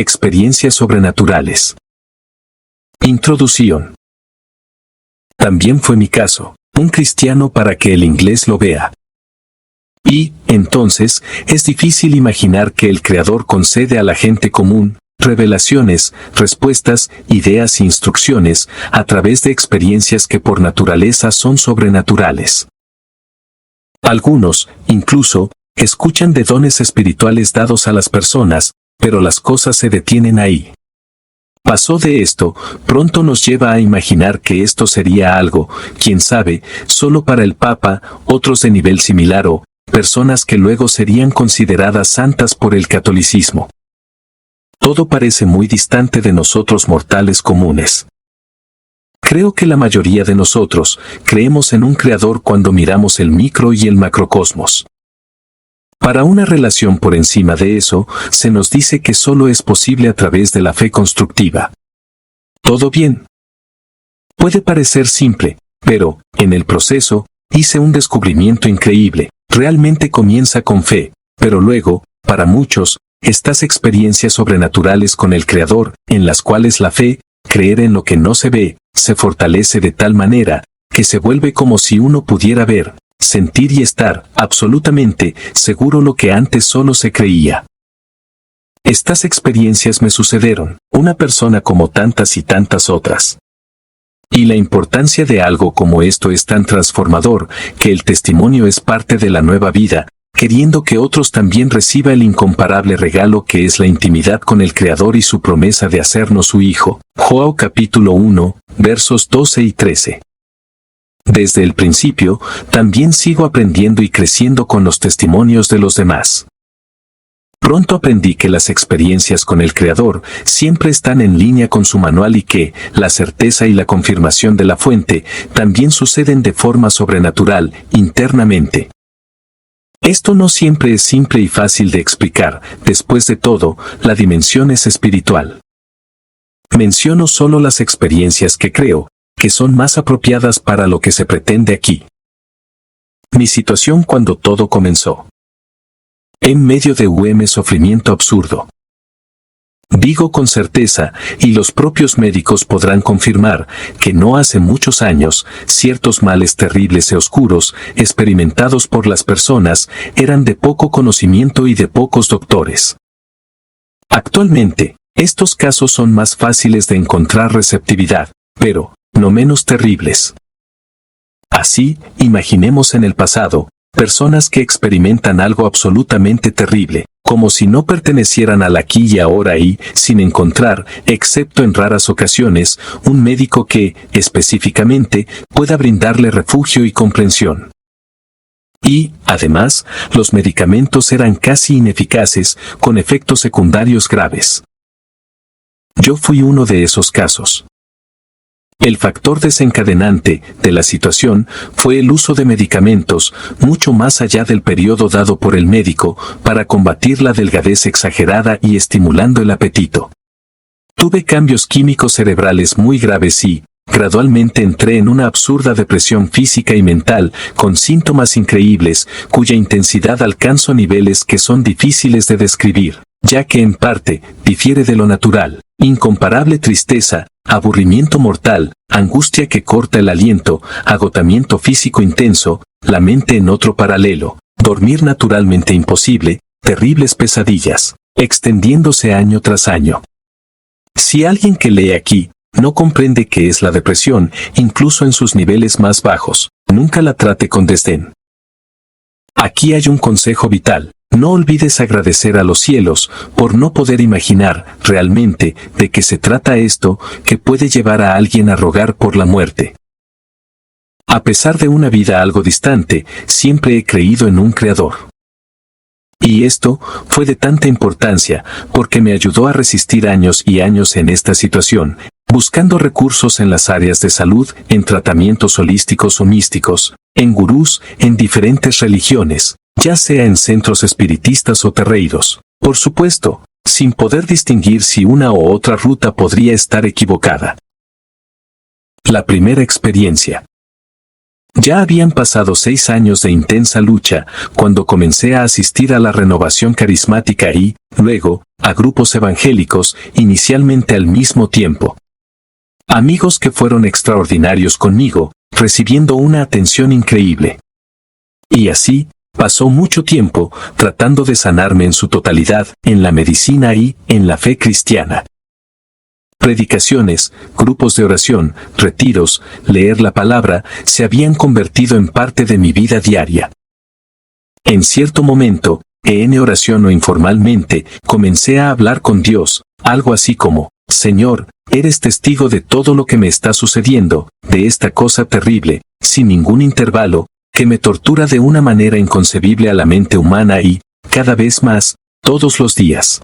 Experiencias sobrenaturales. Introducción. También fue mi caso, un cristiano para que el inglés lo vea. Y, entonces, es difícil imaginar que el Creador concede a la gente común revelaciones, respuestas, ideas e instrucciones a través de experiencias que por naturaleza son sobrenaturales. Algunos, incluso, escuchan de dones espirituales dados a las personas, pero las cosas se detienen ahí. Pasó de esto, pronto nos lleva a imaginar que esto sería algo, quién sabe, solo para el Papa, otros de nivel similar o personas que luego serían consideradas santas por el catolicismo. Todo parece muy distante de nosotros mortales comunes. Creo que la mayoría de nosotros creemos en un creador cuando miramos el micro y el macrocosmos. Para una relación por encima de eso, se nos dice que solo es posible a través de la fe constructiva. ¿Todo bien? Puede parecer simple, pero, en el proceso, hice un descubrimiento increíble. Realmente comienza con fe, pero luego, para muchos, estas experiencias sobrenaturales con el Creador, en las cuales la fe, creer en lo que no se ve, se fortalece de tal manera, que se vuelve como si uno pudiera ver, sentir y estar, absolutamente, seguro lo que antes solo se creía. Estas experiencias me sucedieron, una persona como tantas y tantas otras. Y la importancia de algo como esto es tan transformador, que el testimonio es parte de la nueva vida, queriendo que otros también reciba el incomparable regalo que es la intimidad con el Creador y su promesa de hacernos su Hijo. João capítulo 1, versos 12 y 13. Desde el principio, también sigo aprendiendo y creciendo con los testimonios de los demás. Pronto aprendí que las experiencias con el Creador siempre están en línea con su manual y que la certeza y la confirmación de la fuente también suceden de forma sobrenatural, internamente. Esto no siempre es simple y fácil de explicar, después de todo, la dimensión es espiritual. Menciono solo las experiencias que creo, que son más apropiadas para lo que se pretende aquí. Mi situación cuando todo comenzó. En medio de un sufrimiento absurdo. Digo con certeza, y los propios médicos podrán confirmar, que no hace muchos años, ciertos males terribles e oscuros, experimentados por las personas, eran de poco conocimiento y de pocos doctores. Actualmente, estos casos son más fáciles de encontrar receptividad, pero, no menos terribles. Así, imaginemos en el pasado, personas que experimentan algo absolutamente terrible, como si no pertenecieran al aquí y ahora y, sin encontrar, excepto en raras ocasiones, un médico que, específicamente, pueda brindarle refugio y comprensión. Y, además, los medicamentos eran casi ineficaces, con efectos secundarios graves. Yo fui uno de esos casos. El factor desencadenante de la situación fue el uso de medicamentos, mucho más allá del periodo dado por el médico, para combatir la delgadez exagerada y estimulando el apetito. Tuve cambios químicos cerebrales muy graves y, gradualmente entré en una absurda depresión física y mental, con síntomas increíbles, cuya intensidad alcanzó niveles que son difíciles de describir, ya que en parte, difiere de lo natural. Incomparable tristeza, aburrimiento mortal, angustia que corta el aliento, agotamiento físico intenso, la mente en otro paralelo, dormir naturalmente imposible, terribles pesadillas, extendiéndose año tras año. Si alguien que lee aquí, no comprende qué es la depresión, incluso en sus niveles más bajos, nunca la trate con desdén. Aquí hay un consejo vital. No olvides agradecer a los cielos por no poder imaginar realmente de qué se trata esto que puede llevar a alguien a rogar por la muerte. A pesar de una vida algo distante, siempre he creído en un Creador. Y esto fue de tanta importancia porque me ayudó a resistir años y años en esta situación, buscando recursos en las áreas de salud, en tratamientos holísticos o místicos, en gurús, en diferentes religiones, ya sea en centros espiritistas o terreiros, por supuesto, sin poder distinguir si una u otra ruta podría estar equivocada. La primera experiencia. Ya habían pasado 6 años de intensa lucha cuando comencé a asistir a la renovación carismática y, luego, a grupos evangélicos, inicialmente al mismo tiempo. Amigos que fueron extraordinarios conmigo, recibiendo una atención increíble. Y así, pasó mucho tiempo tratando de sanarme en su totalidad, en la medicina y en la fe cristiana. Predicaciones, grupos de oración, retiros, leer la palabra, se habían convertido en parte de mi vida diaria. En cierto momento, en oración o informalmente, comencé a hablar con Dios, algo así como, Señor, eres testigo de todo lo que me está sucediendo, de esta cosa terrible, sin ningún intervalo, que me tortura de una manera inconcebible a la mente humana y, cada vez más, todos los días.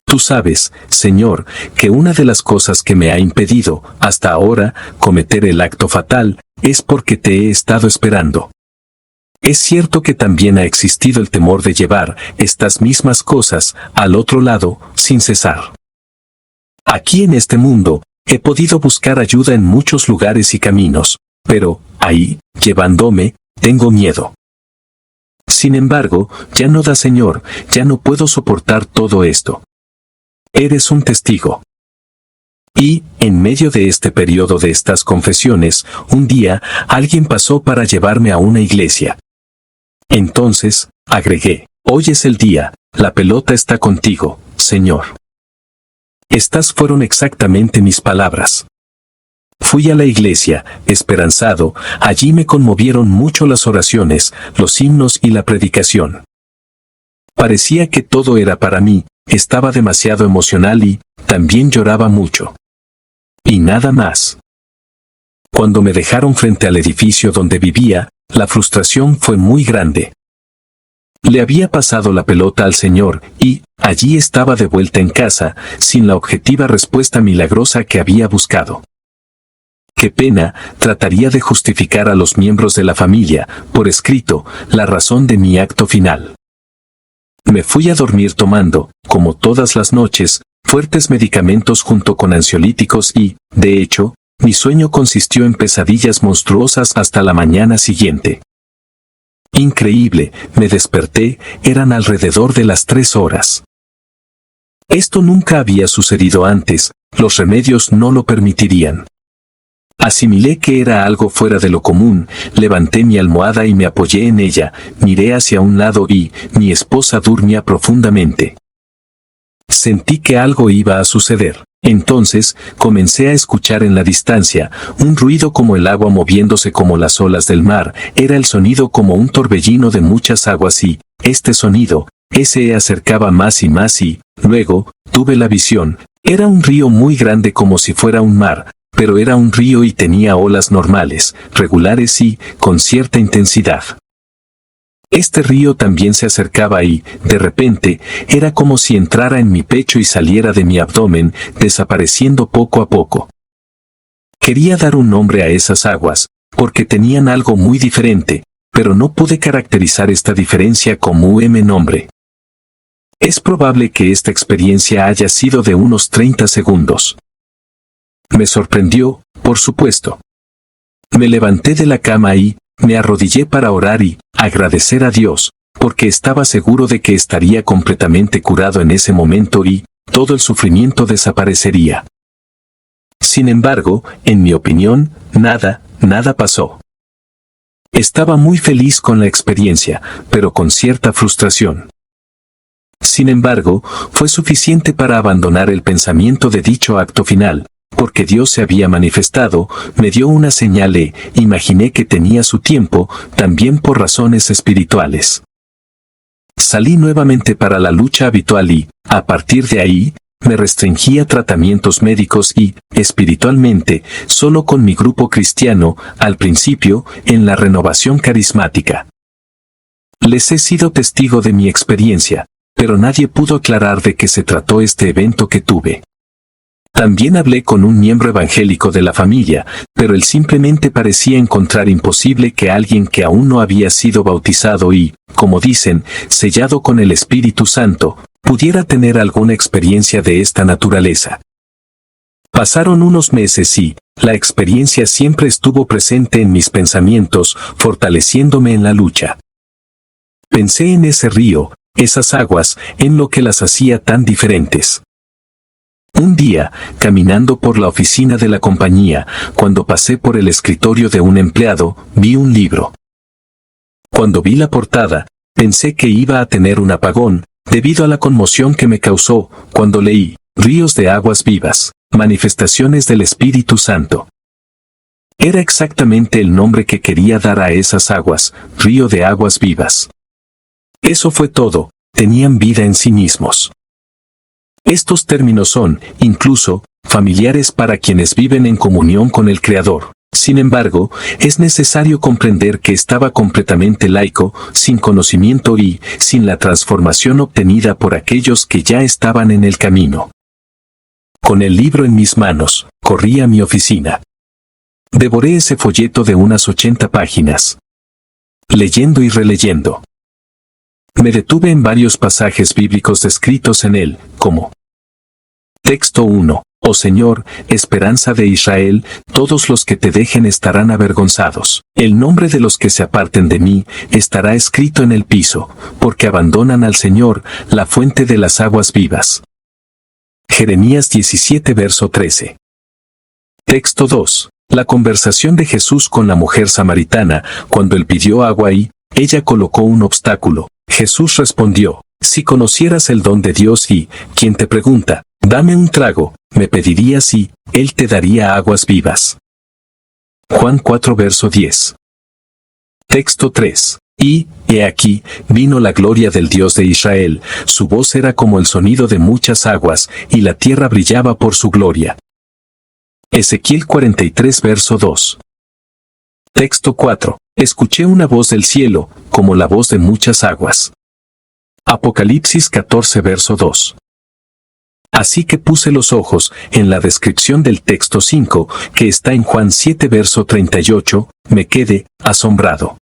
Tú sabes, Señor, que una de las cosas que me ha impedido, hasta ahora, cometer el acto fatal, es porque te he estado esperando. Es cierto que también ha existido el temor de llevar estas mismas cosas al otro lado, sin cesar. Aquí en este mundo, he podido buscar ayuda en muchos lugares y caminos, pero, ahí, llevándome, tengo miedo. Sin embargo, ya no da, Señor, ya no puedo soportar todo esto. Eres un testigo. Y, en medio de este periodo de estas confesiones, un día, alguien pasó para llevarme a una iglesia. Entonces, agregué, hoy es el día, la pelota está contigo, Señor. Estas fueron exactamente mis palabras. Fui a la iglesia, esperanzado, allí me conmovieron mucho las oraciones, los himnos y la predicación. Parecía que todo era para mí, estaba demasiado emocional y, también lloraba mucho. Y nada más. Cuando me dejaron frente al edificio donde vivía, la frustración fue muy grande. Le había pasado la pelota al Señor, y, allí estaba de vuelta en casa, sin la objetiva respuesta milagrosa que había buscado. Qué pena, trataría de justificar a los miembros de la familia, por escrito, la razón de mi acto final. Me fui a dormir tomando, como todas las noches, fuertes medicamentos junto con ansiolíticos y, de hecho, mi sueño consistió en pesadillas monstruosas hasta la mañana siguiente. Increíble, me desperté, eran alrededor de las 3 horas. Esto nunca había sucedido antes, los remedios no lo permitirían. Asimilé que era algo fuera de lo común, levanté mi almohada y me apoyé en ella, miré hacia un lado y, mi esposa dormía profundamente. Sentí que algo iba a suceder. Entonces, comencé a escuchar en la distancia, un ruido como el agua moviéndose como las olas del mar, era el sonido como un torbellino de muchas aguas y, este sonido, se acercaba más y más y, luego, tuve la visión, era un río muy grande como si fuera un mar, pero era un río y tenía olas normales, regulares y, con cierta intensidad. Este río también se acercaba y, de repente, era como si entrara en mi pecho y saliera de mi abdomen, desapareciendo poco a poco. Quería dar un nombre a esas aguas, porque tenían algo muy diferente, pero no pude caracterizar esta diferencia como un nombre. Es probable que esta experiencia haya sido de unos 30 segundos. Me sorprendió, por supuesto. Me levanté de la cama y, me arrodillé para orar y agradecer a Dios, porque estaba seguro de que estaría completamente curado en ese momento y todo el sufrimiento desaparecería. Sin embargo, en mi opinión, nada pasó. Estaba muy feliz con la experiencia, pero con cierta frustración. Sin embargo, fue suficiente para abandonar el pensamiento de dicho acto final. Porque Dios se había manifestado, me dio una señal e imaginé que tenía su tiempo, también por razones espirituales. Salí nuevamente para la lucha habitual y, a partir de ahí, me restringí a tratamientos médicos y, espiritualmente, solo con mi grupo cristiano, al principio, en la renovación carismática. Les he sido testigo de mi experiencia, pero nadie pudo aclarar de qué se trató este evento que tuve. También hablé con un miembro evangélico de la familia, pero él simplemente parecía encontrar imposible que alguien que aún no había sido bautizado y, como dicen, sellado con el Espíritu Santo, pudiera tener alguna experiencia de esta naturaleza. Pasaron unos meses y, la experiencia siempre estuvo presente en mis pensamientos, fortaleciéndome en la lucha. Pensé en ese río, esas aguas, en lo que las hacía tan diferentes. Un día, caminando por la oficina de la compañía, cuando pasé por el escritorio de un empleado, vi un libro. Cuando vi la portada, pensé que iba a tener un apagón, debido a la conmoción que me causó, cuando leí, Ríos de aguas vivas, manifestaciones del Espíritu Santo. Era exactamente el nombre que quería dar a esas aguas, río de aguas vivas. Eso fue todo, tenían vida en sí mismos. Estos términos son, incluso, familiares para quienes viven en comunión con el Creador. Sin embargo, es necesario comprender que estaba completamente laico, sin conocimiento y, sin la transformación obtenida por aquellos que ya estaban en el camino. Con el libro en mis manos, corrí a mi oficina. Devoré ese folleto de unas 80 páginas. Leyendo y releyendo. Me detuve en varios pasajes bíblicos descritos en él, como Texto 1. Oh Señor, esperanza de Israel, todos los que te dejen estarán avergonzados. El nombre de los que se aparten de mí estará escrito en el piso, porque abandonan al Señor, la fuente de las aguas vivas. Jeremías 17 verso 13. Texto 2. La conversación de Jesús con la mujer samaritana, cuando él pidió agua y ella colocó un obstáculo. Jesús respondió, si conocieras el don de Dios y, quien te pregunta, dame un trago, me pedirías y, él te daría aguas vivas. Juan 4 verso 10. Texto 3. Y, he aquí, vino la gloria del Dios de Israel, su voz era como el sonido de muchas aguas, y la tierra brillaba por su gloria. Ezequiel 43 verso 2. Texto 4. Escuché una voz del cielo, como la voz de muchas aguas. Apocalipsis 14 verso 2. Así que puse los ojos en la descripción del texto 5, que está en Juan 7 verso 38, me quedé asombrado.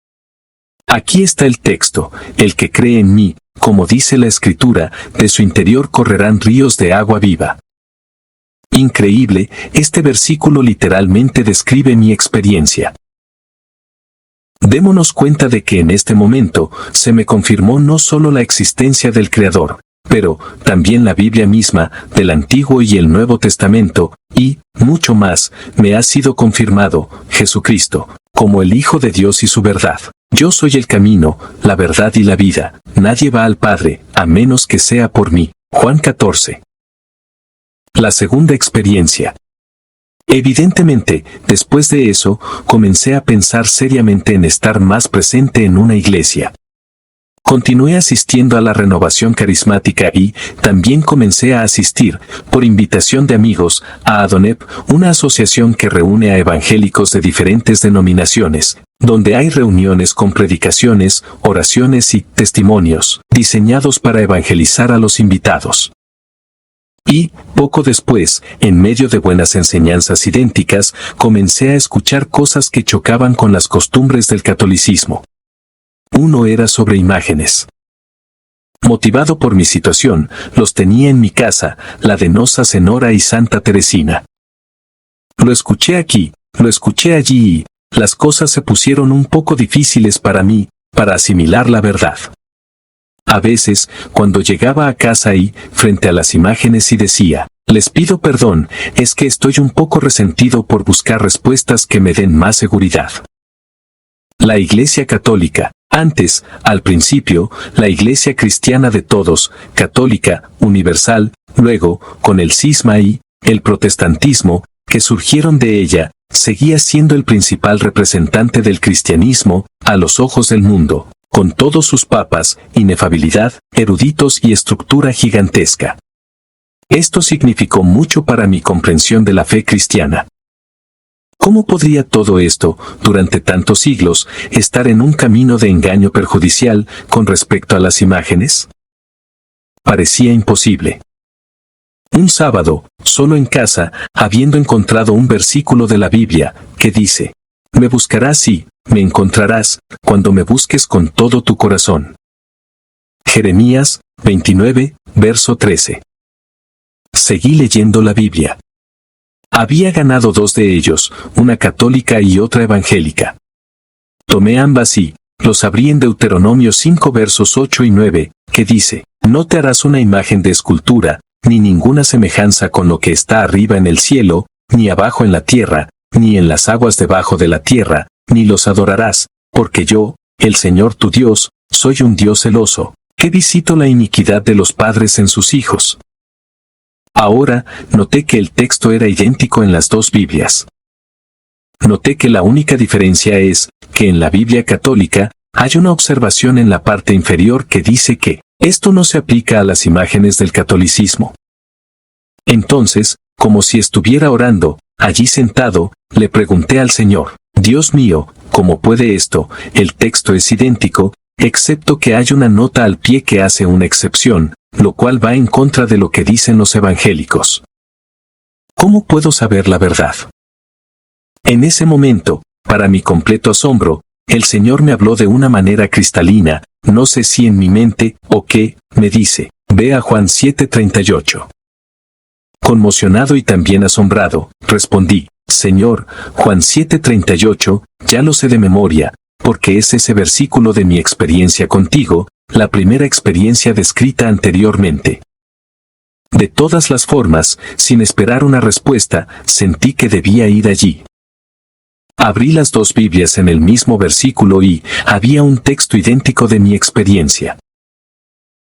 Aquí está el texto, el que cree en mí, como dice la Escritura, de su interior correrán ríos de agua viva. Increíble, este versículo literalmente describe mi experiencia. Démonos cuenta de que en este momento se me confirmó no solo la existencia del Creador, pero también la Biblia misma, del Antiguo y el Nuevo Testamento, y, mucho más, me ha sido confirmado, Jesucristo, como el Hijo de Dios y su verdad. Yo soy el camino, la verdad y la vida, nadie va al Padre, a menos que sea por mí. Juan 14. La segunda experiencia. Evidentemente, después de eso, comencé a pensar seriamente en estar más presente en una iglesia. Continué asistiendo a la renovación carismática y también comencé a asistir, por invitación de amigos, a Adonep, una asociación que reúne a evangélicos de diferentes denominaciones, donde hay reuniones con predicaciones, oraciones y testimonios, diseñados para evangelizar a los invitados. Y, poco después, en medio de buenas enseñanzas idénticas, comencé a escuchar cosas que chocaban con las costumbres del catolicismo. Uno era sobre imágenes. Motivado por mi situación, los tenía en mi casa, la de Nosa Senora y Santa Teresina. Lo escuché aquí, lo escuché allí y, las cosas se pusieron un poco difíciles para mí, para asimilar la verdad. A veces, cuando llegaba a casa y, frente a las imágenes y decía, les pido perdón, es que estoy un poco resentido por buscar respuestas que me den más seguridad. La Iglesia Católica, antes, al principio, la Iglesia Cristiana de todos, católica, universal, luego, con el cisma y el protestantismo, que surgieron de ella, seguía siendo el principal representante del cristianismo, a los ojos del mundo, con todos sus papas, inefabilidad, eruditos y estructura gigantesca. Esto significó mucho para mi comprensión de la fe cristiana. ¿Cómo podría todo esto, durante tantos siglos, estar en un camino de engaño perjudicial con respecto a las imágenes? Parecía imposible. Un sábado, solo en casa, habiendo encontrado un versículo de la Biblia, que dice, me buscarás y me encontrarás, cuando me busques con todo tu corazón. Jeremías 29, verso 13. Seguí leyendo la Biblia. Había ganado 2 de ellos, una católica y otra evangélica. Tomé ambas y los abrí en Deuteronomio 5 versos 8 y 9, que dice, no te harás una imagen de escultura, ni ninguna semejanza con lo que está arriba en el cielo, ni abajo en la tierra, ni en las aguas debajo de la tierra, ni los adorarás, porque yo, el Señor tu Dios, soy un Dios celoso, que visito la iniquidad de los padres en sus hijos. Ahora, noté que el texto era idéntico en las 2 Biblias. Noté que la única diferencia es, que en la Biblia católica, hay una observación en la parte inferior que dice que, esto no se aplica a las imágenes del catolicismo. Entonces, como si estuviera orando, allí sentado, le pregunté al Señor, Dios mío, ¿cómo puede esto? El texto es idéntico, excepto que hay una nota al pie que hace una excepción, lo cual va en contra de lo que dicen los evangélicos. ¿Cómo puedo saber la verdad? En ese momento, para mi completo asombro, el Señor me habló de una manera cristalina, no sé si en mi mente o qué, me dice, ve a Juan 7:38. Conmocionado y también asombrado, respondí, Señor, Juan 7:38, ya lo sé de memoria, porque es ese versículo de mi experiencia contigo, la primera experiencia descrita anteriormente. De todas las formas, sin esperar una respuesta, sentí que debía ir allí. Abrí las 2 Biblias en el mismo versículo y había un texto idéntico de mi experiencia.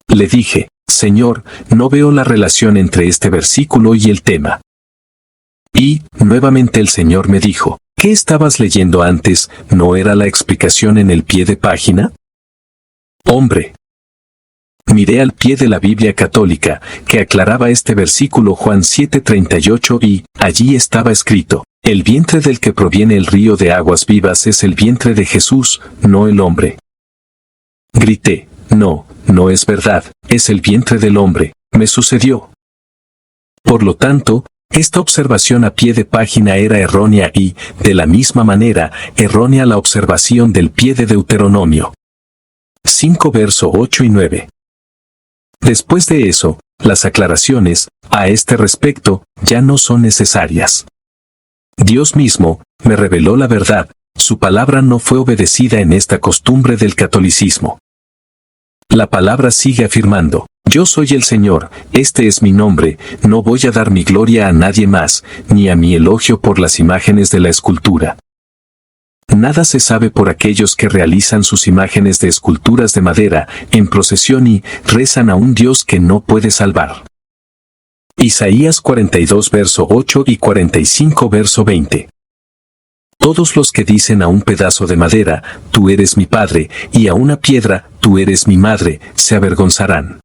Le dije, Señor, no veo la relación entre este versículo y el tema. Y, nuevamente el Señor me dijo, ¿qué estabas leyendo antes? ¿No era la explicación en el pie de página? Hombre. Miré al pie de la Biblia católica, que aclaraba este versículo Juan 7:38 y, allí estaba escrito, el vientre del que proviene el río de aguas vivas es el vientre de Jesús, no el hombre. Grité, no, no es verdad, es el vientre del hombre, me sucedió. Por lo tanto, esta observación a pie de página era errónea y, de la misma manera, errónea la observación del pie de Deuteronomio 5 verso 8 y 9. Después de eso, las aclaraciones, a este respecto, ya no son necesarias. Dios mismo, me reveló la verdad, su palabra no fue obedecida en esta costumbre del catolicismo. La palabra sigue afirmando, yo soy el Señor, este es mi nombre, no voy a dar mi gloria a nadie más, ni a mi elogio por las imágenes de la escultura. Nada se sabe por aquellos que realizan sus imágenes de esculturas de madera, en procesión y rezan a un Dios que no puede salvar. Isaías 42 verso 8 y 45 verso 20. Todos los que dicen a un pedazo de madera, tú eres mi padre, y a una piedra, tú eres mi madre, se avergonzarán.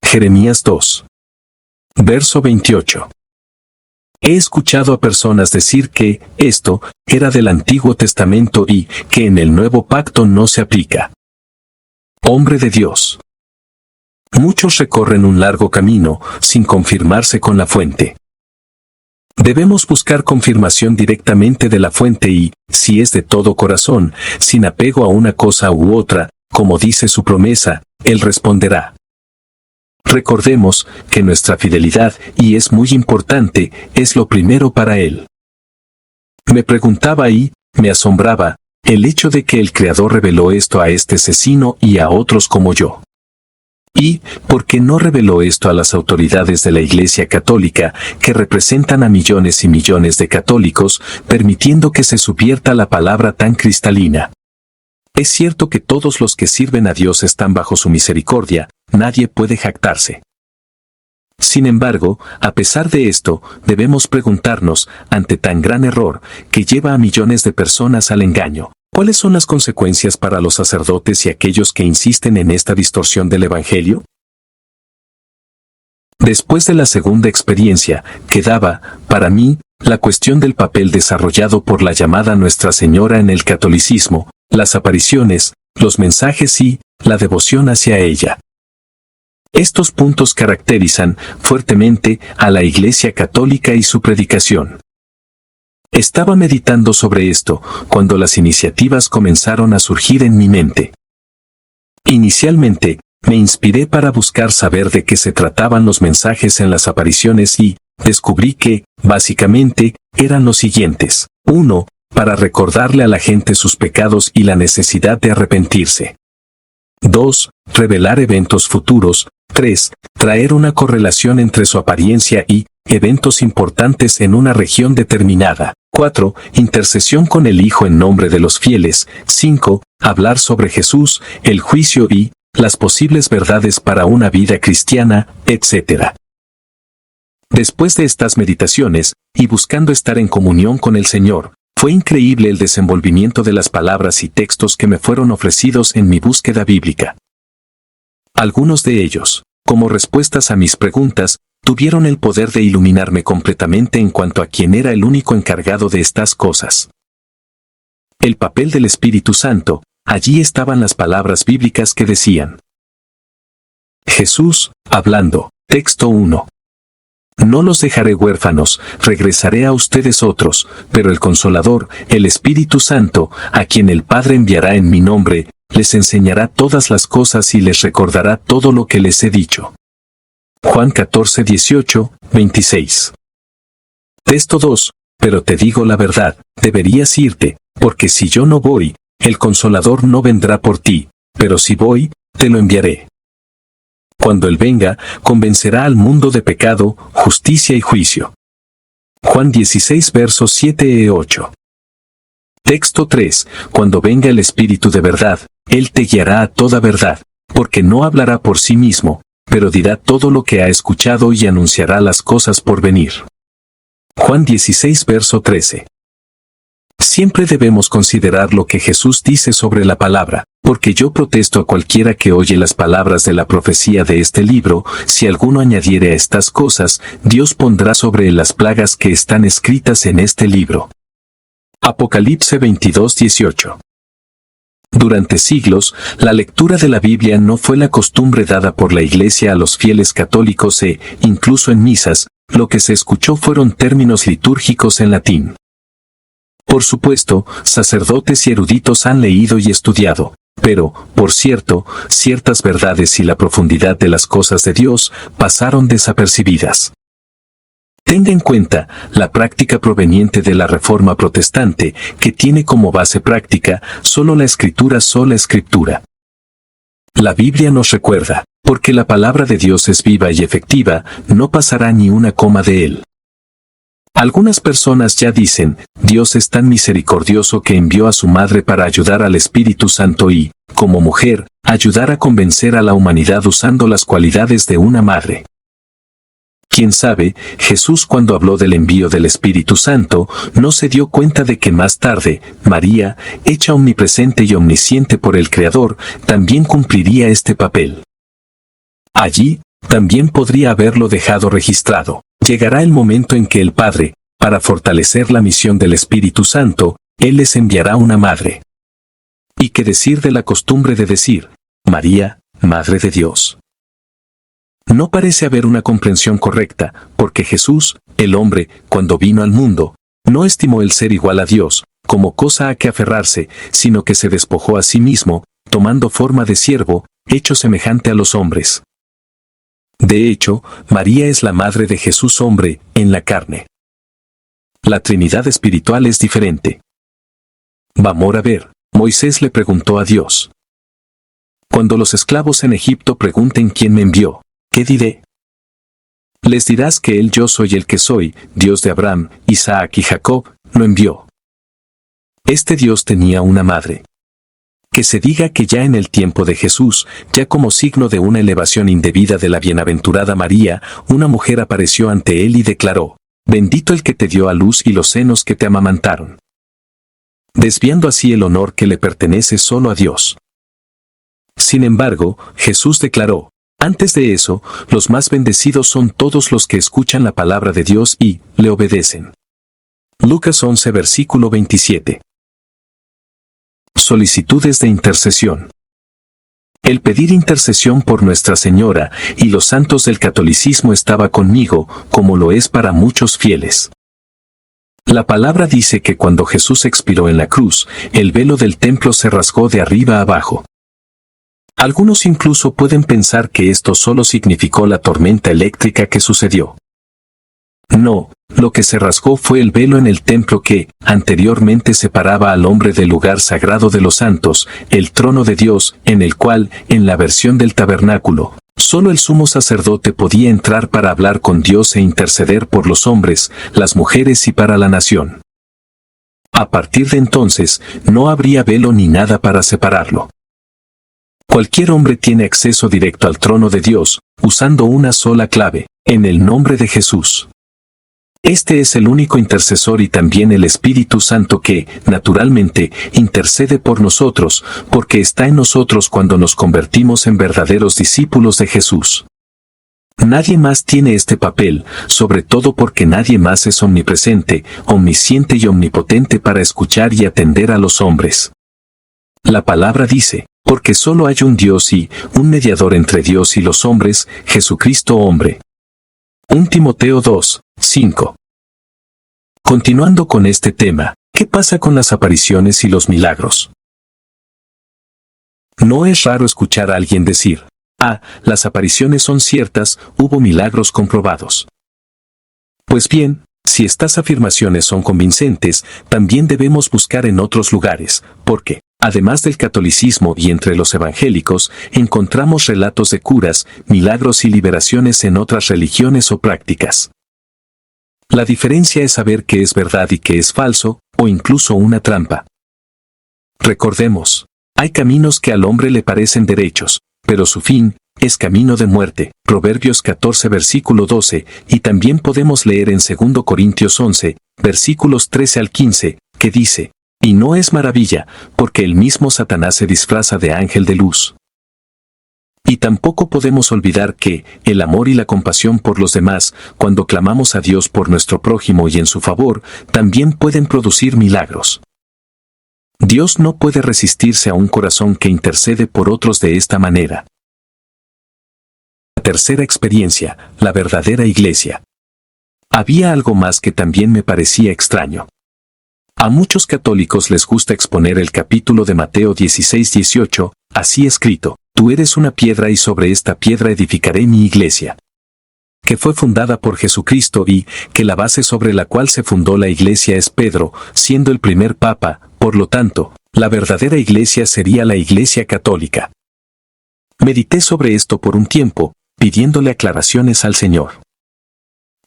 Jeremías 2. Verso 28. He escuchado a personas decir que esto era del Antiguo Testamento y que en el Nuevo Pacto no se aplica. Hombre de Dios. Muchos recorren un largo camino sin confirmarse con la fuente. Debemos buscar confirmación directamente de la fuente y, si es de todo corazón, sin apego a una cosa u otra, como dice su promesa, Él responderá. Recordemos que nuestra fidelidad, y es muy importante, es lo primero para Él. Me preguntaba y, me asombraba, el hecho de que el Creador reveló esto a este asesino y a otros como yo. ¿Y por qué no reveló esto a las autoridades de la Iglesia Católica, que representan a millones y millones de católicos, permitiendo que se subvierta la palabra tan cristalina? Es cierto que todos los que sirven a Dios están bajo su misericordia, nadie puede jactarse. Sin embargo, a pesar de esto, debemos preguntarnos, ante tan gran error, que lleva a millones de personas al engaño, ¿cuáles son las consecuencias para los sacerdotes y aquellos que insisten en esta distorsión del Evangelio? Después de la segunda experiencia, quedaba, para mí, la cuestión del papel desarrollado por la llamada Nuestra Señora en el catolicismo, las apariciones, los mensajes y la devoción hacia ella. Estos puntos caracterizan fuertemente a la Iglesia Católica y su predicación. Estaba meditando sobre esto cuando las iniciativas comenzaron a surgir en mi mente. Inicialmente, me inspiré para buscar saber de qué se trataban los mensajes en las apariciones y, descubrí que, básicamente, eran los siguientes. 1. Para recordarle a la gente sus pecados y la necesidad de arrepentirse. 2. Revelar eventos futuros. 3. Traer una correlación entre su apariencia y eventos importantes en una región determinada. 4. Intercesión con el Hijo en nombre de los fieles. 5. Hablar sobre Jesús, el juicio y las posibles verdades para una vida cristiana, etc. Después de estas meditaciones, y buscando estar en comunión con el Señor, fue increíble el desenvolvimiento de las palabras y textos que me fueron ofrecidos en mi búsqueda bíblica. Algunos de ellos, como respuestas a mis preguntas, tuvieron el poder de iluminarme completamente en cuanto a quién era el único encargado de estas cosas. El papel del Espíritu Santo. Allí estaban las palabras bíblicas que decían: Jesús, hablando, texto 1. No los dejaré huérfanos, regresaré a ustedes otros, pero el Consolador, el Espíritu Santo, a quien el Padre enviará en mi nombre, les enseñará todas las cosas y les recordará todo lo que les he dicho. Juan 14, 18, 26. Texto 2. Pero te digo la verdad, deberías irte, porque si yo no voy, el Consolador no vendrá por ti, pero si voy, te lo enviaré. Cuando Él venga, convencerá al mundo de pecado, justicia y juicio. Juan 16 versos 7 y 8. Texto 3. Cuando venga el Espíritu de verdad, Él te guiará a toda verdad, porque no hablará por sí mismo, pero dirá todo lo que ha escuchado y anunciará las cosas por venir. Juan 16 verso 13. Siempre debemos considerar lo que Jesús dice sobre la palabra, porque yo protesto a cualquiera que oye las palabras de la profecía de este libro, si alguno añadiere a estas cosas, Dios pondrá sobre él las plagas que están escritas en este libro. Apocalipsis 22, 18. Durante siglos, la lectura de la Biblia no fue la costumbre dada por la Iglesia a los fieles católicos e, incluso en misas, lo que se escuchó fueron términos litúrgicos en latín. Por supuesto, sacerdotes y eruditos han leído y estudiado, pero, por cierto, ciertas verdades y la profundidad de las cosas de Dios pasaron desapercibidas. Tenga en cuenta la práctica proveniente de la Reforma Protestante, que tiene como base práctica solo la Escritura, sola Escritura. La Biblia nos recuerda, porque la palabra de Dios es viva y efectiva, no pasará ni una coma de él. Algunas personas ya dicen, Dios es tan misericordioso que envió a su madre para ayudar al Espíritu Santo y, como mujer, ayudar a convencer a la humanidad usando las cualidades de una madre. Quién sabe, Jesús cuando habló del envío del Espíritu Santo, no se dio cuenta de que más tarde, María, hecha omnipresente y omnisciente por el Creador, también cumpliría este papel. Allí, también podría haberlo dejado registrado. Llegará el momento en que el Padre, para fortalecer la misión del Espíritu Santo, Él les enviará una madre. ¿Y qué decir de la costumbre de decir, María, Madre de Dios? No parece haber una comprensión correcta, porque Jesús, el hombre, cuando vino al mundo, no estimó el ser igual a Dios, como cosa a que aferrarse, sino que se despojó a sí mismo, tomando forma de siervo, hecho semejante a los hombres. De hecho, María es la madre de Jesús hombre, en la carne. La Trinidad espiritual es diferente. Vamos a ver, Moisés le preguntó a Dios. Cuando los esclavos en Egipto pregunten quién me envió, ¿qué diré? Les dirás que Yo soy el que soy, Dios de Abraham, Isaac y Jacob, lo envió. Este Dios tenía una madre. Que se diga que ya en el tiempo de Jesús, ya como signo de una elevación indebida de la bienaventurada María, una mujer apareció ante él y declaró, bendito el que te dio a luz y los senos que te amamantaron. Desviando así el honor que le pertenece solo a Dios. Sin embargo, Jesús declaró, antes de eso, los más bendecidos son todos los que escuchan la palabra de Dios y le obedecen. Lucas 11 versículo 27. Solicitudes de intercesión. El pedir intercesión por Nuestra Señora y los santos del catolicismo estaba conmigo, como lo es para muchos fieles. La palabra dice que cuando Jesús expiró en la cruz, el velo del templo se rasgó de arriba a abajo. Algunos incluso pueden pensar que esto solo significó la tormenta eléctrica que sucedió. No, lo que se rasgó fue el velo en el templo que, anteriormente separaba al hombre del lugar sagrado de los santos, el trono de Dios, en el cual, en la versión del tabernáculo, solo el sumo sacerdote podía entrar para hablar con Dios e interceder por los hombres, las mujeres y para la nación. A partir de entonces, no habría velo ni nada para separarlo. Cualquier hombre tiene acceso directo al trono de Dios, usando una sola clave, en el nombre de Jesús. Este es el único intercesor y también el Espíritu Santo que, naturalmente, intercede por nosotros, porque está en nosotros cuando nos convertimos en verdaderos discípulos de Jesús. Nadie más tiene este papel, sobre todo porque nadie más es omnipresente, omnisciente y omnipotente para escuchar y atender a los hombres. La palabra dice, porque solo hay un Dios y un mediador entre Dios y los hombres, Jesucristo hombre. 1 Timoteo 2, 5. Continuando con este tema, ¿qué pasa con las apariciones y los milagros? No es raro escuchar a alguien decir, las apariciones son ciertas, hubo milagros comprobados. Pues bien, si estas afirmaciones son convincentes, también debemos buscar en otros lugares, porque, además del catolicismo y entre los evangélicos, encontramos relatos de curas, milagros y liberaciones en otras religiones o prácticas. La diferencia es saber qué es verdad y qué es falso, o incluso una trampa. Recordemos, hay caminos que al hombre le parecen derechos, pero su fin es camino de muerte. Proverbios 14 versículo 12, y también podemos leer en 2 Corintios 11, versículos 13 al 15, que dice, y no es maravilla, porque el mismo Satanás se disfraza de ángel de luz. Y tampoco podemos olvidar que, el amor y la compasión por los demás, cuando clamamos a Dios por nuestro prójimo y en su favor, también pueden producir milagros. Dios no puede resistirse a un corazón que intercede por otros de esta manera. La tercera experiencia, la verdadera iglesia. Había algo más que también me parecía extraño. A muchos católicos les gusta exponer el capítulo de Mateo 16:18, así escrito, tú eres una piedra y sobre esta piedra edificaré mi iglesia. Que fue fundada por Jesucristo y que la base sobre la cual se fundó la iglesia es Pedro, siendo el primer papa, por lo tanto, la verdadera iglesia sería la iglesia católica. Medité sobre esto por un tiempo, pidiéndole aclaraciones al Señor.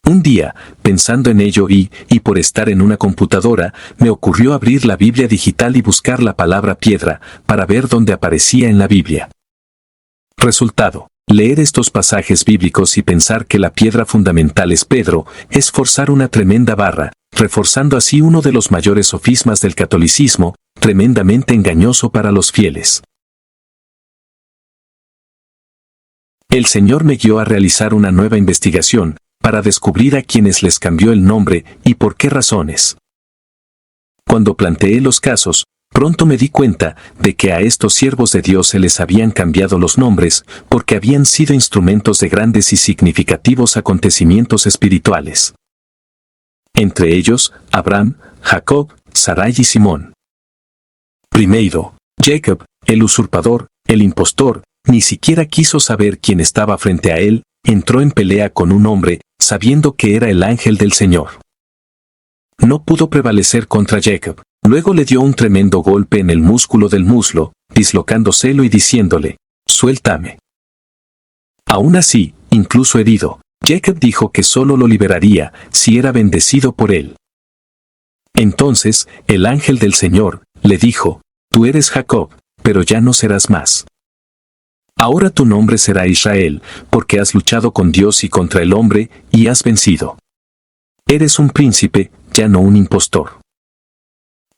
Un día, pensando en ello y por estar en una computadora, me ocurrió abrir la Biblia digital y buscar la palabra piedra, para ver dónde aparecía en la Biblia. Resultado, leer estos pasajes bíblicos y pensar que la piedra fundamental es Pedro, es forzar una tremenda barra, reforzando así uno de los mayores sofismas del catolicismo, tremendamente engañoso para los fieles. El Señor me guió a realizar una nueva investigación, para descubrir a quienes les cambió el nombre y por qué razones. Cuando planteé los casos, pronto me di cuenta de que a estos siervos de Dios se les habían cambiado los nombres porque habían sido instrumentos de grandes y significativos acontecimientos espirituales. Entre ellos, Abraham, Jacob, Sarai y Simón. Primero, Jacob, el usurpador, el impostor, ni siquiera quiso saber quién estaba frente a él, entró en pelea con un hombre, sabiendo que era el ángel del Señor. No pudo prevalecer contra Jacob, luego le dio un tremendo golpe en el músculo del muslo, dislocándoselo y diciéndole, suéltame. Aún así, incluso herido, Jacob dijo que solo lo liberaría si era bendecido por él. Entonces, el ángel del Señor le dijo, tú eres Jacob, pero ya no serás más. Ahora tu nombre será Israel, porque has luchado con Dios y contra el hombre, y has vencido. Eres un príncipe, ya no un impostor.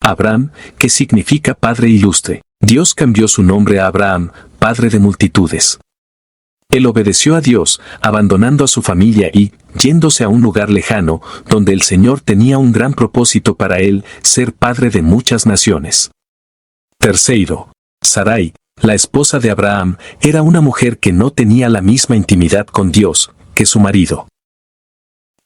Abraham, que significa padre ilustre. Dios cambió su nombre a Abraham, padre de multitudes. Él obedeció a Dios, abandonando a su familia y, yéndose a un lugar lejano, donde el Señor tenía un gran propósito para él, ser padre de muchas naciones. Tercero, Sarai, la esposa de Abraham, era una mujer que no tenía la misma intimidad con Dios que su marido.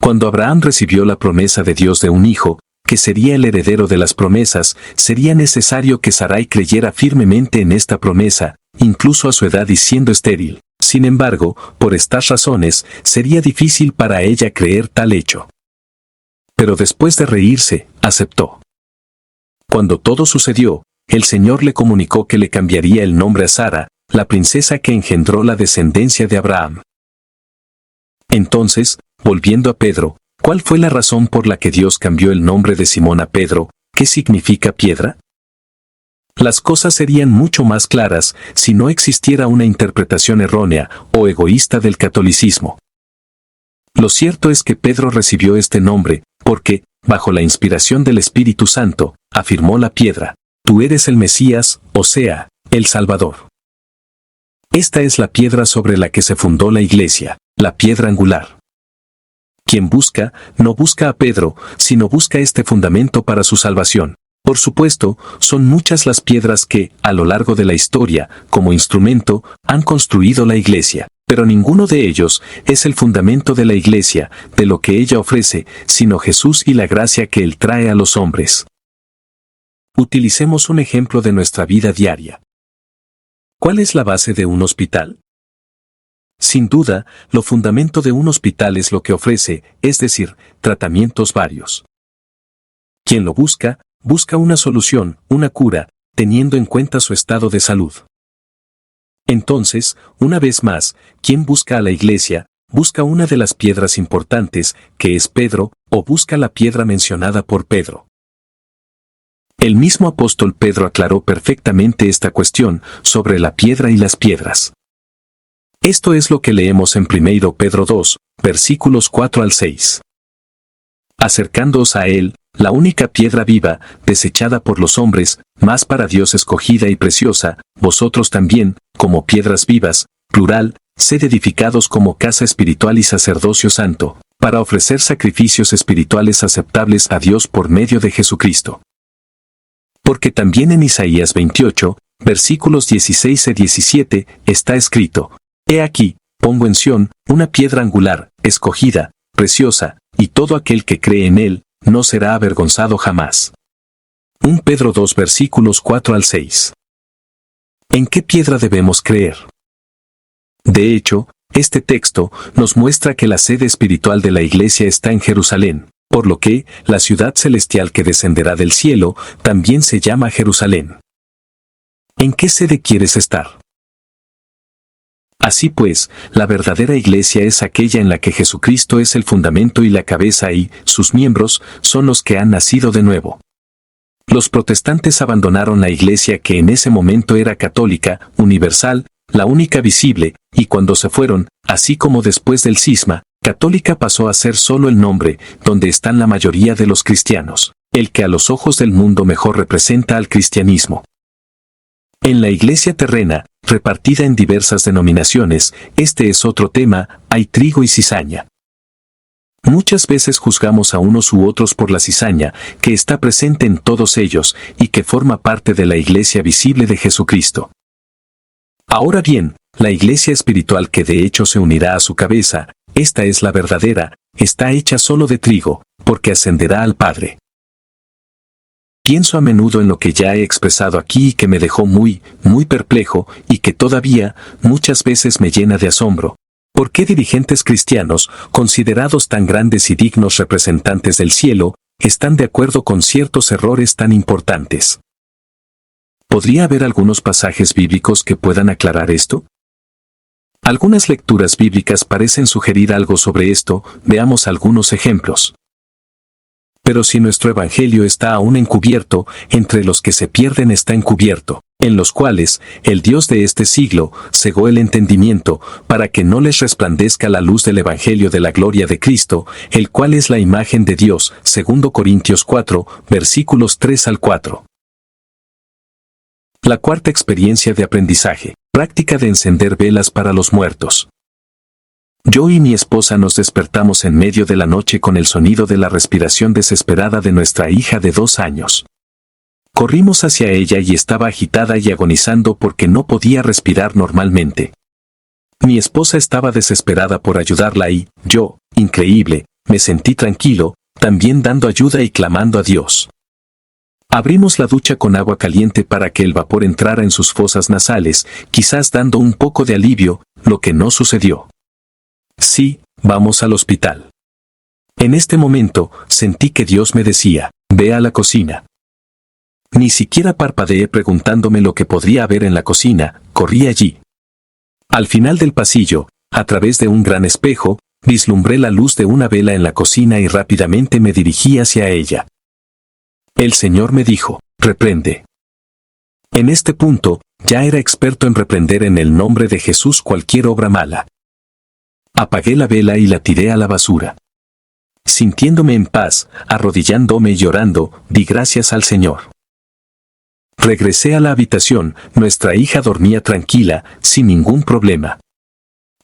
Cuando Abraham recibió la promesa de Dios de un hijo, que sería el heredero de las promesas, sería necesario que Sarai creyera firmemente en esta promesa, incluso a su edad y siendo estéril. Sin embargo, por estas razones, sería difícil para ella creer tal hecho. pero después de reírse, aceptó. Cuando todo sucedió, el Señor le comunicó que le cambiaría el nombre a Sara, la princesa que engendró la descendencia de Abraham. Entonces, volviendo a Pedro, ¿cuál fue la razón por la que Dios cambió el nombre de Simón a Pedro? ¿Qué significa piedra? Las cosas serían mucho más claras si no existiera una interpretación errónea o egoísta del catolicismo. Lo cierto es que Pedro recibió este nombre porque, bajo la inspiración del Espíritu Santo, afirmó la piedra: tú eres el Mesías, o sea, el Salvador. Esta es la piedra sobre la que se fundó la Iglesia, la piedra angular. Quien busca, no busca a Pedro, sino busca este fundamento para su salvación. Por supuesto, son muchas las piedras que, a lo largo de la historia, como instrumento, han construido la Iglesia, pero ninguno de ellos es el fundamento de la Iglesia, de lo que ella ofrece, sino Jesús y la gracia que Él trae a los hombres. Utilicemos un ejemplo de nuestra vida diaria. ¿Cuál es la base de un hospital? Sin duda, lo fundamento de un hospital es lo que ofrece, es decir, tratamientos varios. Quien lo busca, busca una solución, una cura, teniendo en cuenta su estado de salud. Entonces, una vez más, quien busca a la Iglesia, busca una de las piedras importantes, que es Pedro, o busca la piedra mencionada por Pedro. El mismo apóstol Pedro aclaró perfectamente esta cuestión sobre la piedra y las piedras. Esto es lo que leemos en 1 Pedro 2, versículos 4 al 6. Acercándoos a él, la única piedra viva, desechada por los hombres, mas para Dios escogida y preciosa, vosotros también, como piedras vivas, plural, sed edificados como casa espiritual y sacerdocio santo, para ofrecer sacrificios espirituales aceptables a Dios por medio de Jesucristo. Porque también en Isaías 28, versículos 16 y 17, está escrito: He aquí, pongo en Sión, una piedra angular, escogida, preciosa, y todo aquel que cree en él, no será avergonzado jamás. 1 Pedro 2 versículos 4 al 6. ¿En qué piedra debemos creer? De hecho, este texto nos muestra que la sede espiritual de la Iglesia está en Jerusalén, por lo que, la ciudad celestial que descenderá del cielo, también se llama Jerusalén. ¿En qué sede quieres estar? Así pues, la verdadera Iglesia es aquella en la que Jesucristo es el fundamento y la cabeza y, sus miembros, son los que han nacido de nuevo. Los protestantes abandonaron la Iglesia que en ese momento era católica, universal, la única visible, y cuando se fueron, así como después del cisma, católica pasó a ser solo el nombre, donde están la mayoría de los cristianos, el que a los ojos del mundo mejor representa al cristianismo. En la Iglesia terrena, repartida en diversas denominaciones, este es otro tema: hay trigo y cizaña. Muchas veces juzgamos a unos u otros por la cizaña, que está presente en todos ellos, y que forma parte de la Iglesia visible de Jesucristo. Ahora bien, la Iglesia espiritual que de hecho se unirá a su cabeza, esta es la verdadera, está hecha solo de trigo, porque ascenderá al Padre. Pienso a menudo en lo que ya he expresado aquí y que me dejó muy perplejo, y que todavía, muchas veces me llena de asombro. ¿Por qué dirigentes cristianos, considerados tan grandes y dignos representantes del cielo, están de acuerdo con ciertos errores tan importantes? ¿Podría haber algunos pasajes bíblicos que puedan aclarar esto? Algunas lecturas bíblicas parecen sugerir algo sobre esto, veamos algunos ejemplos. Pero si nuestro evangelio está aún encubierto, entre los que se pierden está encubierto, en los cuales el Dios de este siglo cegó el entendimiento, para que no les resplandezca la luz del evangelio de la gloria de Cristo, el cual es la imagen de Dios, 2 Corintios 4, versículos 3 al 4. La cuarta experiencia de aprendizaje, práctica de encender velas para los muertos. Yo y mi esposa nos despertamos en medio de la noche con el sonido de la respiración desesperada de nuestra hija de 2 años. Corrimos hacia ella y estaba agitada y agonizando porque no podía respirar normalmente. Mi esposa estaba desesperada por ayudarla y yo, increíble, me sentí tranquilo, también dando ayuda y clamando a Dios. Abrimos la ducha con agua caliente para que el vapor entrara en sus fosas nasales, quizás dando un poco de alivio, lo que no sucedió. Sí, vamos al hospital. En este momento, sentí que Dios me decía, ve a la cocina. Ni siquiera parpadeé preguntándome lo que podría haber en la cocina, corrí allí. Al final del pasillo, a través de un gran espejo, vislumbré la luz de una vela en la cocina y rápidamente me dirigí hacia ella. El Señor me dijo, reprende. En este punto, ya era experto en reprender en el nombre de Jesús cualquier obra mala. Apagué la vela y la tiré a la basura. Sintiéndome en paz, arrodillándome y llorando, di gracias al Señor. Regresé a la habitación, nuestra hija dormía tranquila, sin ningún problema.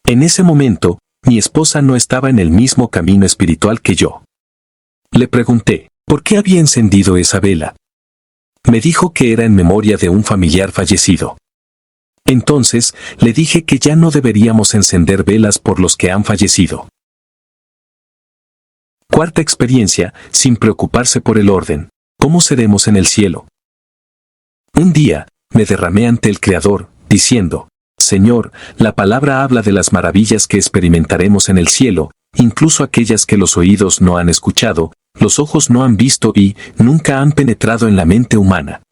En ese momento, mi esposa no estaba en el mismo camino espiritual que yo. Le pregunté, ¿por qué había encendido esa vela? Me dijo que era en memoria de un familiar fallecido. Entonces, le dije que ya no deberíamos encender velas por los que han fallecido. Cuarta experiencia, sin preocuparse por el orden. ¿Cómo seremos en el cielo? Un día, me derramé ante el Creador, diciendo, Señor, la palabra habla de las maravillas que experimentaremos en el cielo, incluso aquellas que los oídos no han escuchado, los ojos no han visto y nunca han penetrado en la mente humana.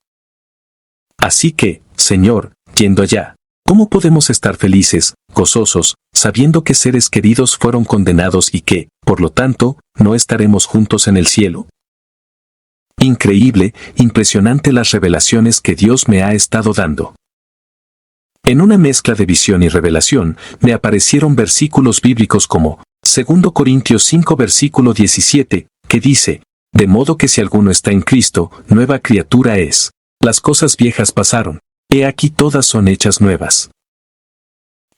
Así que, Señor, yendo allá, ¿cómo podemos estar felices, gozosos, sabiendo que seres queridos fueron condenados y que, por lo tanto, no estaremos juntos en el cielo? Increíble, impresionante las revelaciones que Dios me ha estado dando. En una mezcla de visión y revelación, me aparecieron versículos bíblicos como 2 Corintios 5 versículo 17, que dice, de modo que si alguno está en Cristo, nueva criatura es. Las cosas viejas pasaron, he aquí todas son hechas nuevas.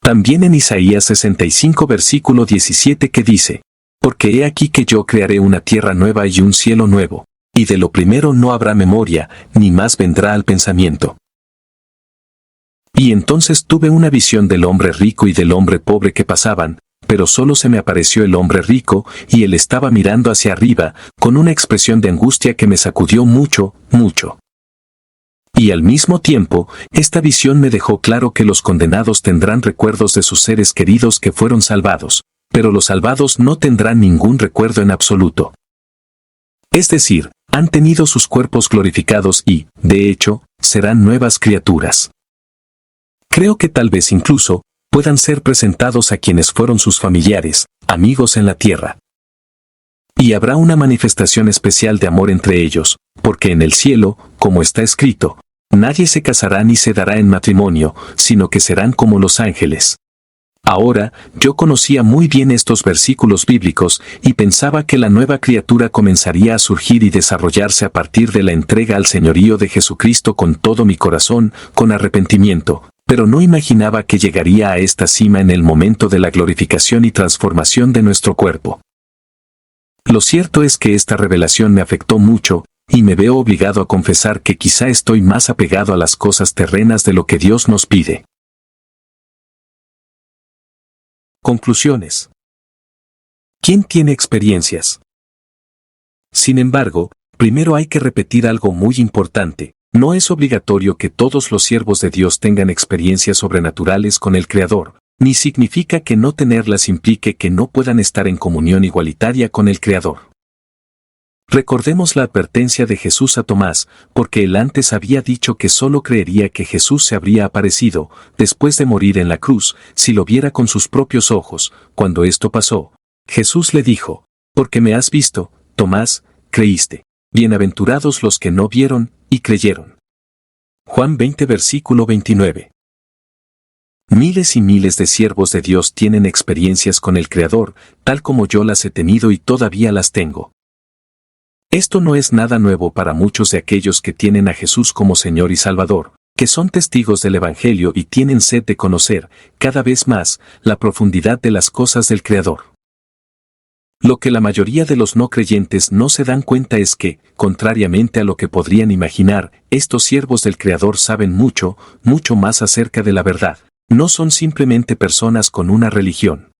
También en Isaías 65 versículo 17 que dice, porque he aquí que yo crearé una tierra nueva y un cielo nuevo, y de lo primero no habrá memoria, ni más vendrá al pensamiento. Y entonces tuve una visión del hombre rico y del hombre pobre que pasaban, pero solo se me apareció el hombre rico, y él estaba mirando hacia arriba, con una expresión de angustia que me sacudió mucho, mucho. Y al mismo tiempo, esta visión me dejó claro que los condenados tendrán recuerdos de sus seres queridos que fueron salvados, pero los salvados no tendrán ningún recuerdo en absoluto. Es decir, han tenido sus cuerpos glorificados y, de hecho, serán nuevas criaturas. Creo que tal vez incluso, puedan ser presentados a quienes fueron sus familiares, amigos en la tierra. Y habrá una manifestación especial de amor entre ellos, porque en el cielo, como está escrito, nadie se casará ni se dará en matrimonio, sino que serán como los ángeles. Ahora, yo conocía muy bien estos versículos bíblicos y pensaba que la nueva criatura comenzaría a surgir y desarrollarse a partir de la entrega al señorío de Jesucristo con todo mi corazón, con arrepentimiento, pero no imaginaba que llegaría a esta cima en el momento de la glorificación y transformación de nuestro cuerpo. Lo cierto es que esta revelación me afectó mucho, y me veo obligado a confesar que quizá estoy más apegado a las cosas terrenas de lo que Dios nos pide. Conclusiones. ¿Quién tiene experiencias? Sin embargo, primero hay que repetir algo muy importante. No es obligatorio que todos los siervos de Dios tengan experiencias sobrenaturales con el Creador, ni significa que no tenerlas implique que no puedan estar en comunión igualitaria con el Creador. Recordemos la advertencia de Jesús a Tomás, porque él antes había dicho que solo creería que Jesús se habría aparecido, después de morir en la cruz, si lo viera con sus propios ojos. Cuando esto pasó, Jesús le dijo, porque me has visto, Tomás, creíste. Bienaventurados los que no vieron y creyeron. Juan 20 versículo 29. Miles y miles de siervos de Dios tienen experiencias con el Creador, tal como yo las he tenido y todavía las tengo. Esto no es nada nuevo para muchos de aquellos que tienen a Jesús como Señor y Salvador, que son testigos del Evangelio y tienen sed de conocer, cada vez más, la profundidad de las cosas del Creador. Lo que la mayoría de los no creyentes no se dan cuenta es que, contrariamente a lo que podrían imaginar, estos siervos del Creador saben mucho, mucho más acerca de la verdad. No son simplemente personas con una religión.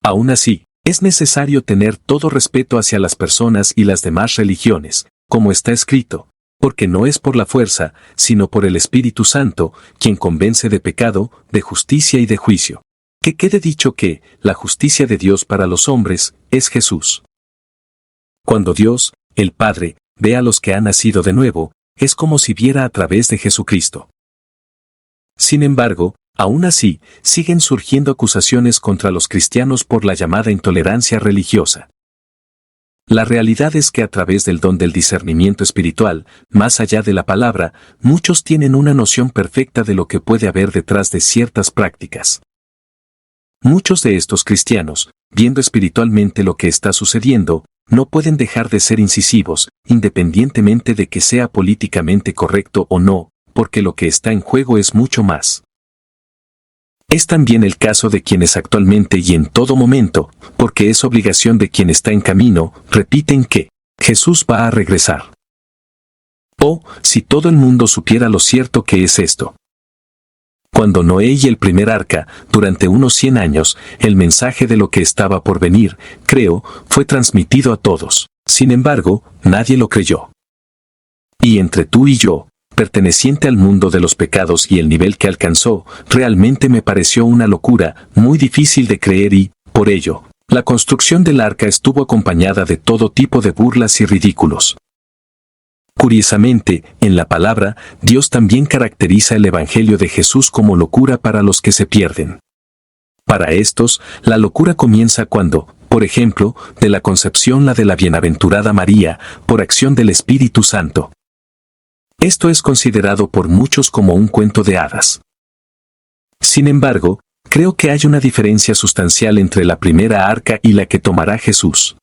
Aún así, es necesario tener todo respeto hacia las personas y las demás religiones, como está escrito, porque no es por la fuerza, sino por el Espíritu Santo, quien convence de pecado, de justicia y de juicio. Que quede dicho que, la justicia de Dios para los hombres, es Jesús. Cuando Dios, el Padre, ve a los que han nacido de nuevo, es como si viera a través de Jesucristo. Sin embargo, aún así, siguen surgiendo acusaciones contra los cristianos por la llamada intolerancia religiosa. La realidad es que a través del don del discernimiento espiritual, más allá de la palabra, muchos tienen una noción perfecta de lo que puede haber detrás de ciertas prácticas. Muchos de estos cristianos, viendo espiritualmente lo que está sucediendo, no pueden dejar de ser incisivos, independientemente de que sea políticamente correcto o no, porque lo que está en juego es mucho más. Es también el caso de quienes actualmente y en todo momento, porque es obligación de quien está en camino, repiten que Jesús va a regresar. Oh, si todo el mundo supiera lo cierto que es esto. Cuando Noé y el primer arca, durante unos 100 años, el mensaje de lo que estaba por venir, creo, fue transmitido a todos. Sin embargo, nadie lo creyó. Y entre tú y yo, perteneciente al mundo de los pecados y el nivel que alcanzó, realmente me pareció una locura, muy difícil de creer y, por ello, la construcción del arca estuvo acompañada de todo tipo de burlas y ridículos. Curiosamente, en la palabra, Dios también caracteriza el Evangelio de Jesús como locura para los que se pierden. Para estos, la locura comienza cuando, por ejemplo, de la concepción la de la bienaventurada María, por acción del Espíritu Santo. Esto es considerado por muchos como un cuento de hadas. Sin embargo, creo que hay una diferencia sustancial entre la primera arca y la que tomará Jesús.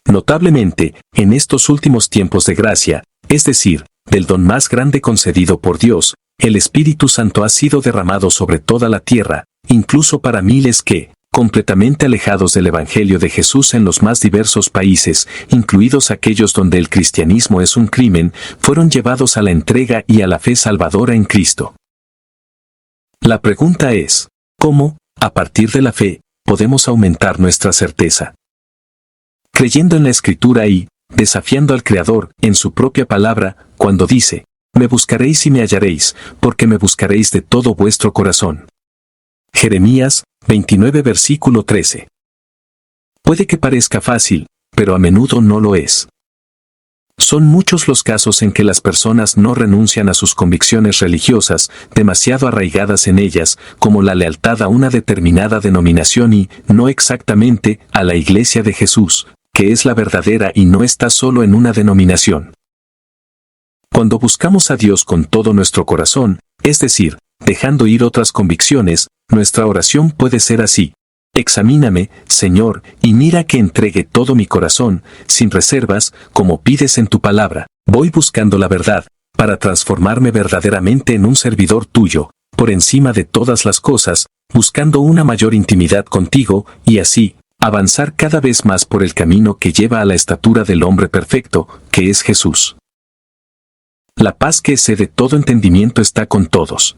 Notablemente, en estos últimos tiempos de gracia, es decir, del don más grande concedido por Dios, el Espíritu Santo ha sido derramado sobre toda la tierra, incluso para miles que, completamente alejados del Evangelio de Jesús en los más diversos países, incluidos aquellos donde el cristianismo es un crimen, fueron llevados a la entrega y a la fe salvadora en Cristo. La pregunta es, ¿cómo, a partir de la fe, podemos aumentar nuestra certeza? Creyendo en la Escritura y, desafiando al Creador, en su propia palabra, cuando dice, «Me buscaréis y me hallaréis, porque me buscaréis de todo vuestro corazón». Jeremías 29 versículo 13. Puede que parezca fácil, pero a menudo no lo es. Son muchos los casos en que las personas no renuncian a sus convicciones religiosas, demasiado arraigadas en ellas, como la lealtad a una determinada denominación y, no exactamente, a la Iglesia de Jesús, que es la verdadera y no está solo en una denominación. Cuando buscamos a Dios con todo nuestro corazón, es decir, dejando ir otras convicciones, nuestra oración puede ser así. Examíname, Señor, y mira que entregue todo mi corazón, sin reservas, como pides en tu palabra. Voy buscando la verdad, para transformarme verdaderamente en un servidor tuyo, por encima de todas las cosas, buscando una mayor intimidad contigo, y así, avanzar cada vez más por el camino que lleva a la estatura del hombre perfecto, que es Jesús. La paz que excede todo entendimiento está con todos.